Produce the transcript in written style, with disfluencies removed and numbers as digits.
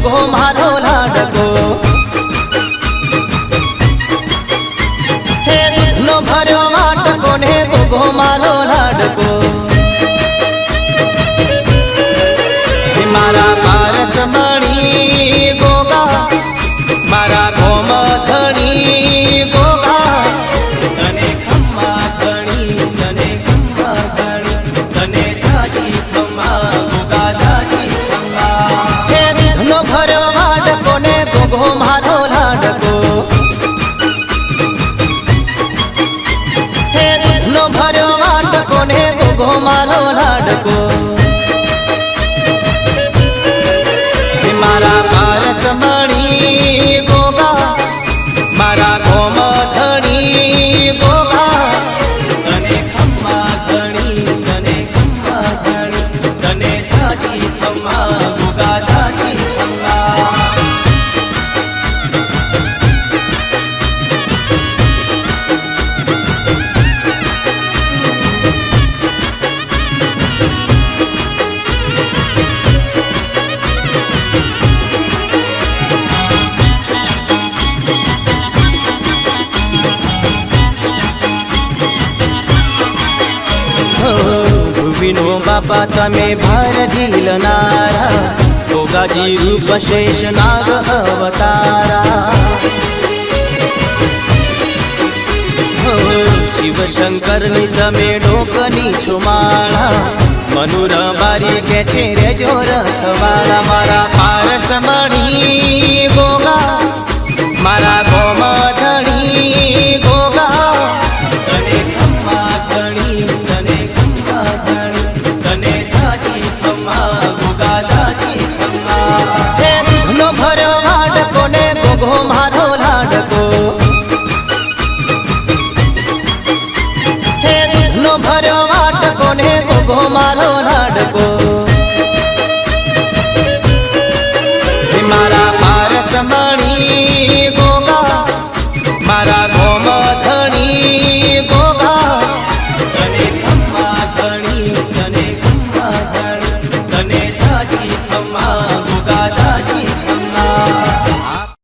गोगो मारो लाडको हे दूधनो भर्यो वाटको ने गोगो मारो लाडको मारा पारस मणी गोगा मारा गोमधणी गोगा तने खम्मा धणी तने खम्मा धणी तने जाती खम्मा गोगा जाती खम्मा हे दूधनो भर्यो वाडको ने गोगो मारो लाडको हे दूधनो भर्यो वाडको ने गोगो मारो लाडको मारा पारस मणी गोगा मारा गोमधणी गोगा तने खम्मा धणी तने खम्मा धणी तने जाती खम्मा गोगा जाती खम्मा भुविनो बापा तमे भार झीलनारा गोगाजी रूप शेष नाग अवतारा शिव शंकर नी तमे डोकनी छुमाळा मनुर बारी के छे जोर रखवाड़ा मारा पारस मणी गोगा मारा गोमधणी गोगा तने खम्मा धणी तने खम्मा धणी तने जाती खम्मा गोगा जाती खम्मा हे दूधनो भर्यो वाडको ने गोगो मारो लाडको हे दूधनो भर्यो वाडको ने गोगो मारो